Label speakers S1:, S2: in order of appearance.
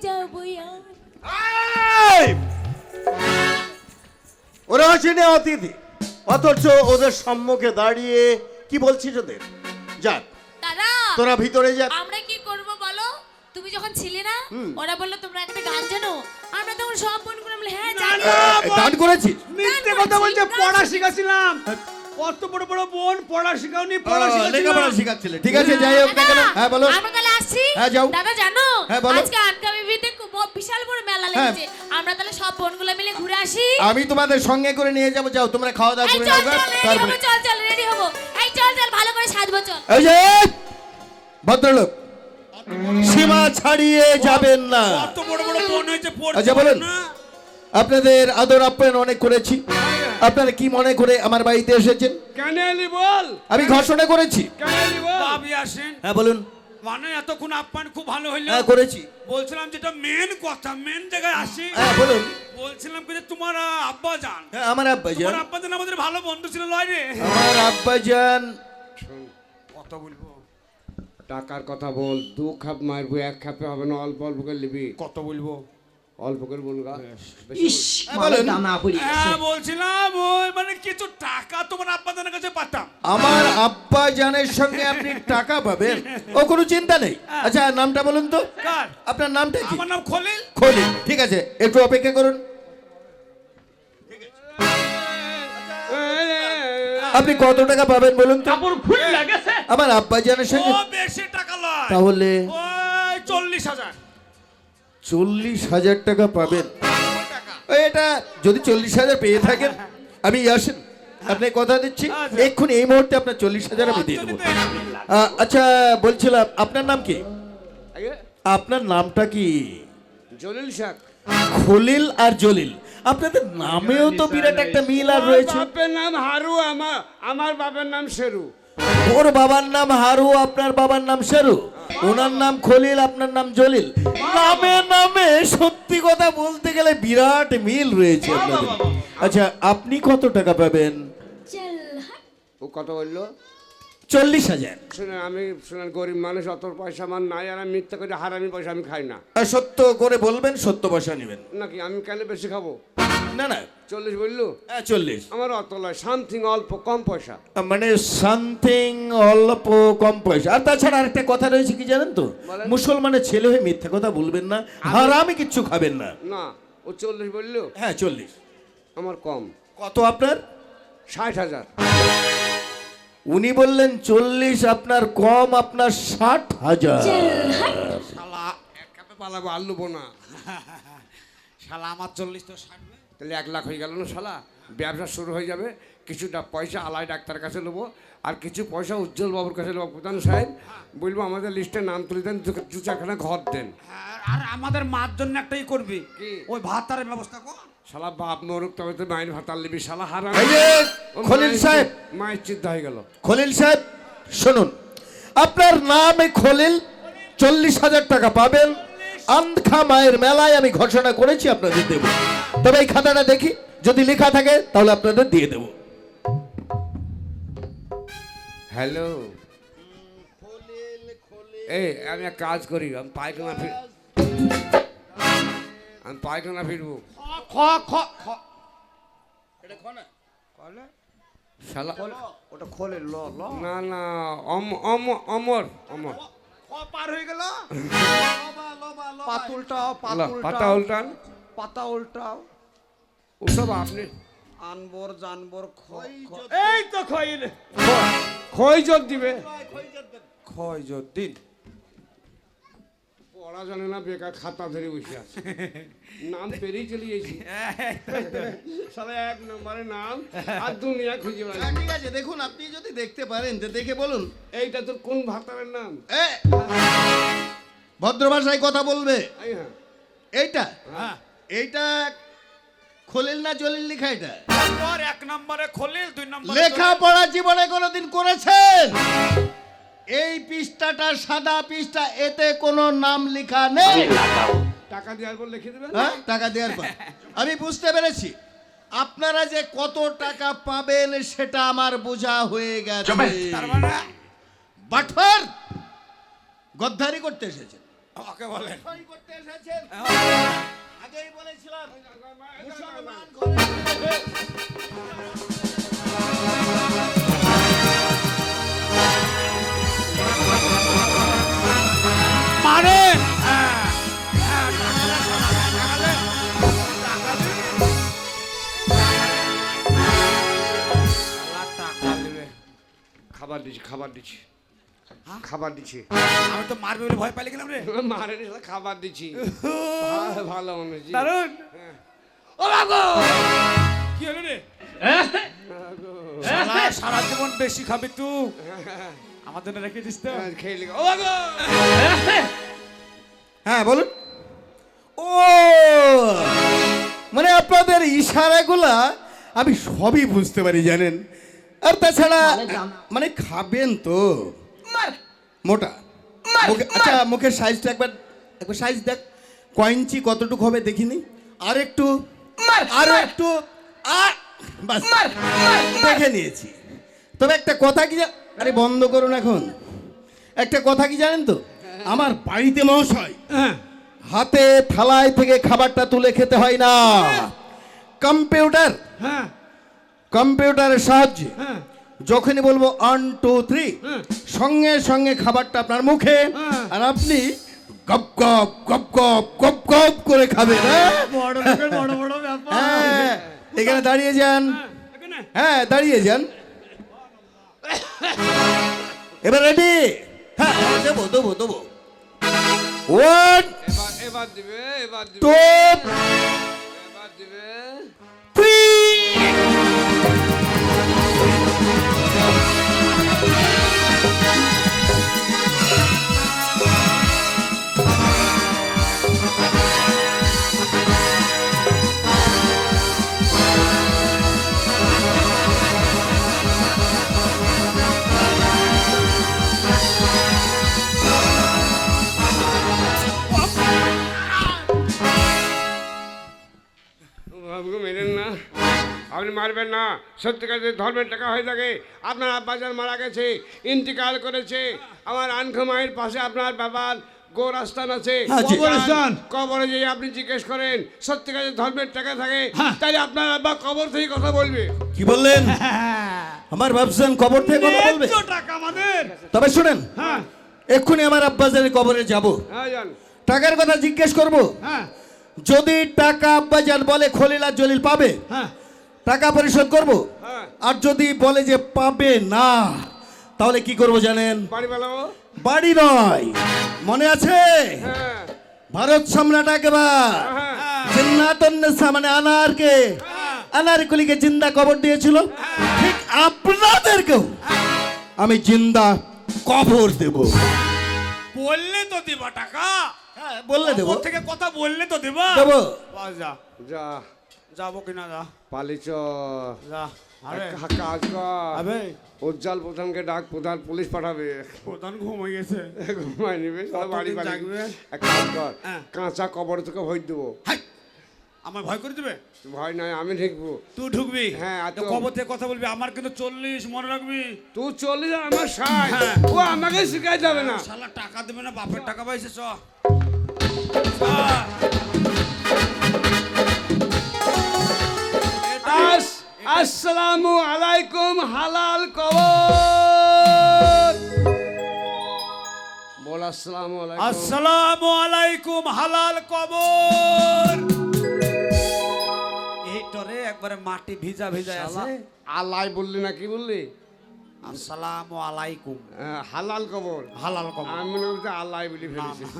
S1: যাবো আর।
S2: ওরা চেনে অতিথি, অথচ ওদের সম্মুখে দাঁড়িয়ে কি বলছিস ওদের? যাক
S1: দাদা
S2: তোরা ভিতরে যা।
S1: আমরা কি করব বলো? তুমি যখন ছিলে না, ওরা বললো তোমরা একটা গান জানো। আমরা তখন সব বোনগুলো বলে হ্যাঁ জানি।
S2: গান করেছিস?
S3: মিথ্যে কথা বলছে, পড়া শিখাছিলাম। কত বড় বড় বোন, পড়া শিখাওনি, পড়া
S2: লেখাপড়া
S3: শিখাছিলাম।
S2: শিখাচ্ছিলে, ঠিক আছে যাই হোক না কেন। হ্যাঁ বলো।
S1: আমরা তাহলে আসছি।
S2: হ্যাঁ, যাও।
S1: দাদা জানো
S2: হ্যাঁ, বলো।
S1: আজকে আনকামিতে বিশাল বড় মেলা লেগেছে। আমরা তাহলে সব বোনগুলো মিলে ঘুরে আসি।
S2: আমি তোমাদের সঙ্গে করে নিয়ে যাবো, যাও তোমরা খাওয়া দাওয়া
S1: এই
S2: করে
S1: চল
S2: নাও।
S1: চল রেডি হবো, চল চল রেডি হবো। এই চল চল ভালো করে সাজবো চল।
S2: এই যে ভদ্রলোক, সীমা ছাড়িয়ে যাবেন না।
S3: কত বড় বড় বোন হয়েছে, পড়তে
S2: আচ্ছা
S3: পারে
S2: বলেন,
S3: না।
S2: আপনাদের আদর আপ্যায়ন অনেক করেছি। আপনারা কি মনে করে আমার বাড়িতে এসেছেন?
S3: কেন এলি বল?
S2: আমি ঘোষণা করেছি।
S3: কেন এলি বল? ভাবি আসেন।
S2: হ্যাঁ বলুন।
S3: মানে এতক্ষণ আপ্যায়ন খুব ভালো হইলো।
S2: হ্যাঁ করেছি।
S3: বলছিলাম যেটা মেন কথা, মেন জায়গায় আসি।
S2: হ্যাঁ বলুন।
S3: বলছিলাম কি যে তোমার আব্বা জান,
S2: হ্যাঁ আমার আব্বাজান।
S3: তোমার আব্বা জান আমাদের ভালো বন্ধু ছিল লয় রে।
S2: আমার আব্বাজান।
S3: কত বলবো?
S4: টাকার কথা বল, 2 খাপ মারবো, 1 খাপে হবে না, অল্প অল্প করে নিবি।
S3: কত বলবো?
S4: অল্প করে বলগা।
S5: ইস
S2: হ্যাঁ, বলেন।
S5: দানা পড়ি
S3: হ্যাঁ বলছিলাম ওই মানে কিছু টাকা তোমার আব্বা জানের কাছে পাঠাম।
S2: আমার আব্বাজানের সঙ্গে আপনি টাকা পাবেন, ও কোনো চিন্তা নেই। আচ্ছা নামটা বলুন তো।
S3: কার?
S2: আপনার নামটা কি?
S3: আমার নাম খলিল।
S2: খলিল। ঠিক আছে, একটু অপেক্ষা করুন। আপনি কত টাকা পাবেন বলুন তো?
S3: কাপড় খুল লাগেছে।
S2: আমার আব্বাজানের
S3: ও
S2: সঙ্গে
S3: বেশি টাকা লয়।
S2: তাহলে
S3: ওই 40,000
S2: 40,000 টাকা পাবেন। ওই এটা যদি 40,000 পেয়ে থাকেন আমি আসেন, আপনি কথা দিচ্ছি এক্ষুনি এই মুহূর্তে আপনার 40,000 আমি দিয়ে দেবো। আচ্ছা বলছিলাম আপনার নাম কি? আপনার নামটা কি?
S4: জলিল শেখ।
S2: খলিল আর জলিল, আপনাদের নামেও তো বিরাট একটা মিল আর রয়েছে।
S4: বাপের নাম হারু, আমার বাবার নাম শেরু।
S2: ওর বাবার নাম হারু, আপনার বাবার নাম শেরু। ওনার নাম খলিল, আপনার নাম জলিল। নামে নামে সত্যি কথা বলতে গেলে বিরাট মিল রয়েছে আপনাদের। আচ্ছা আপনি কত টাকা পাবেন?
S1: চল হাট।
S4: ও কত বললো?
S2: 40,000।
S4: শুনে আমি শুনেন, গরিব মানুষ, অত পয়সা আমার নাই, আর আমি মিথ্যা করে হারামি পয়সা আমি খাই না।
S2: আর সত্য করে বলবেন, সত্য পয়সা নেবেন।
S4: নাকি আমি কেন বেশি খাবো?
S2: না না
S4: 40 বললো?
S2: 40।
S4: আমার অত লয়, সামথিং অল্প কম পয়সা।
S2: মানে সামথিং অল্প কম পয়সা। আর তাছাড়া আরেকটা কথা রয়েছে কি জানেন তো,
S4: বলেন।
S2: মুসলমানের ছেলে হয়ে মিথ্যা কথা বলবেন না, হারামি কিচ্ছু খাবেন না।
S4: না, ও 40 বললো,
S2: হ্যাঁ 40।
S4: আমার কম।
S2: কত আপনার?
S4: 60,000।
S2: উনি বললেন 40, আপনার কম, আপনার 60,000।
S4: শালা এক কাপে পালাবো, আর লুবো না।
S3: শালা আমার 40 তো 60।
S4: তাহলে 1 লাখ হয়ে গেল না শালা? ব্যবসা শুরু হয়ে যাবে। কিছুটা পয়সা আলাই ডাক্তার কাছে নেবো, আর কিছু পয়সা উজ্জ্বল বাবুর কাছে নেবো। প্রধান সাহেব বলবো আমাদের লিস্টে নাম তুলে দেন, 2-4খানা ঘর দেন।
S3: আর আমাদের মার জন্য একটাই করবি,
S4: কি?
S3: ওই ভাতারের ব্যবস্থা কর।
S4: শালা বাপ মরুক, তবে তো মায়ের ভাতার লিবি শালা হারাম।
S2: এই যে খলিল সাহেব,
S4: মায়ের চিন্তা হয়ে গেল।
S2: খলিল সাহেব শুনুন, আপনার নাম খলিল, 40,000 টাকা পাবেন। আন্ধখা মায়ের মেলায় আমি ঘোষণা করেছি আপনাদের দেব। তবে এই খাতাটা দেখি, যদি লেখা থাকে তাহলে আপনাদের দিয়ে দেব।
S4: হ্যালো, এই আমি এক কাজ করি, আমি পায়খানা ফিরবো। শালা
S5: ওটা খোলে ল ল
S4: না না, অমর
S3: পার হয়ে গেল।
S5: পাত উল্টাও
S4: পাতা উল্টান,
S5: পাতা উল্টাও।
S4: ওসব আপনি
S5: আনবর জানবর
S3: এই তো খইল।
S4: খই যোগ দিবে।
S3: খয় যদ্দিন
S4: পড়া জানে না, বেকার খাতা ধরে বসে আছে। নাম পেরিয়ে চলে গেছি। শালা 1 নম্বরের নাম, আর দুনিয়া খুঁজে বেড়াচ্ছি।
S2: ঠিক আছে দেখুন, আপনি যদি দেখতে পারেন তো দেখে বলুন।
S4: এইটা তোর কোন ভাতারের নাম?
S2: ভদ্র ভাষায় কথা বলবে।
S4: এই হ্যাঁ,
S2: এইটা
S3: হ্যাঁ
S2: এইটা খলিল না জলিল লেখা? এটা
S3: তোর 1 নম্বরে খলিল, 2 নম্বরে
S2: লেখাপড়া জীবনে কোনোদিন করেছেন? এই পৃষ্ঠাটা সাদা পৃষ্ঠা, এতে কোনো নাম লেখা নেই।
S4: টাকা দেওয়ার পর লিখে দেবেন।
S2: হ্যাঁ, টাকা দেওয়ার পর আমি বুঝতে পেরেছি আপনারা যে কত টাকা পাবেন সেটা আমার বোঝা হয়ে গেছে।
S3: তার মানে
S2: বাটফার গদ্দারি করতে এসেছেন।
S3: ওকে বলেন।
S2: সই করতে এসেছেন আগেই বলেছিলাম মুসলমান ঘরে
S3: মারেন।
S4: খাবার দিচ্ছি খাবার দিচ্ছি খাবার দিচ্ছি
S3: আমি তো মারবে বলে ভয় পাইলে গেলাম রে।
S4: মারে নি, খাবার দিচ্ছি ভালো মানুষ জি।
S3: দারুন।
S4: ও বাবু
S3: কি হলো রে? শালা সারা জীবন বেশি খাবি তুই, আমার জন্য রেখে দিস তো।
S4: খেয়ে লিখো ও বাবু
S2: হ্যাঁ বলুন। ও মানে আপনাদের ইশারাগুলা আমি সবই বুঝতে পারি জানেন। আর তাছাড়া মানে খাবেন তো মোটা আচ্ছা মুখের সাইজটা একবার একবার সাইজ দেখ কয়েঞ্চি কতটুকু হবে দেখিনি আর একটু আরো একটু বাস দেখে নিয়েছি। তবে একটা কথা কি আরে বন্ধ করুন এখন। একটা কথা কি জানেন তো আমার বাড়িতে মহাশয় হাতে থালায় থেকে খাবারটা তুলে খেতে হয় না, কম্পিউটার
S3: হ্যাঁ
S2: কম্পিউটারের সাহায্যে যখনই বলবো 1 2 3 সঙ্গে সঙ্গে খাবারটা আপনার মুখে আর আপনি গপ গপ গপ গপ গপ গপ করে খাবেন।
S3: বড় লোকের বড় বড় ব্যাপার।
S2: হ্যাঁ এখানে দাঁড়িয়ে যান। হ্যাঁ দাঁড়িয়ে যান। এবার রেডি? হ্যাঁ দেবো দেবো দেবো। 1
S4: এবার দিবে এবার দিবে
S2: 2
S4: এবার দিবে
S2: 3
S4: বাবুকে মেরেন না, আপনি মারবেন না। সত্যিকার যদি ধর্মের টাকা হয়ে থাকে আপনার আব্বাজান মারা গেছে, ইন্তিকাল করেছে। আমার আনখো মায়ের পাশে আপনার বাবার গোরস্থান আছে,
S2: আছে।
S3: কবরস্থান।
S4: কবরে যেয়ে আপনি জিজ্ঞেস করেন সত্যিকার যদি ধর্মের টাকা থাকে তাহলে আপনার আব্বা কবর থেকে কথা বলবে।
S2: কি বললেন? আমার ভাবছেন কবর থেকে কথা বলবে?
S3: ন্যায্য টাকা আমাদের।
S2: তবে শুনেন
S3: হ্যাঁ
S2: এক্ষুনি আমার আব্বাজানের কবরে যাব,
S4: হ্যাঁ যান।
S2: টাকার কথা জিজ্ঞেস করব।
S3: হ্যাঁ
S2: যদি টাকা আব্বাজান বলে খলিল আর জলিল পাবে
S3: হ্যাঁ
S2: টাকা পরিশোধ করব।
S4: হ্যাঁ।
S2: আর যদি বলে যে পাবে না তাহলে কি করব জানেন?
S4: বাড়ি বেলা
S2: বাড়ি নয়, মনে আছে
S4: হ্যাঁ
S2: ভারত সম্রাট একবার
S4: হ্যাঁ
S2: জিন্নাতুন নিসা মানে আনারকে আনারকুলিকে জিন্দা কবর দিয়েছিল, ঠিক আপনাদেরকেও আমি জিন্দা কবর দেব।
S3: বললে তো দিবা টাকা।
S2: হ্যাঁ বললে দেব
S3: কবর থেকে কথা বললে তো দিবা।
S2: দেব।
S3: বাস যা,
S4: যা
S3: যাবো কিনা যা
S4: পালিচ
S3: যা। আরে
S4: কাজ কর।
S3: আবে
S4: উজ্জ্বল প্রধানকে ডাক, প্রধান পুলিশ পাঠাবে।
S3: প্রধান ঘুমিয়ে গেছে।
S4: ঘুমাই নিবে সব বাড়ি
S3: কতদিন
S4: বাড়ি
S3: জাগবে?
S4: এক কাজ কর,
S3: হ্যাঁ।
S4: কাঁচা কবর থেকে ভয় দেবো।
S3: হাই, আমার ভয় করে দিবে।
S4: ভয় নাই, আমি ঢুকবো।
S3: তুই ঢুকবি।
S4: হ্যাঁ, আর
S3: তো
S4: তো-
S3: কবর থেকে কথা বলবি। আমার কিন্তু 40 মনে রাখবি।
S4: তুই চলে যা, আমার সাই
S3: হ্যাঁ।
S4: ও আমাকে শিখাই যাবে না।
S3: শালা টাকা দেবে না, বাপের টাকা পাইছে। চ
S4: আসসালামু আলাইকুম হালাল কবর বল। আসসালামু আলাইকুম।
S3: আসসালামু আলাইকুম হালাল কবর। এই টরে একবারে মাটি ভিজা ভিজা আছে।
S4: আলাই বললি না কি বললি?
S3: আসসালামু আলাইকুম
S4: হালাল কবর।
S3: হালাল কবর।
S4: আমি মনে করছি আল্লাহ বলি ফেলেছি। এক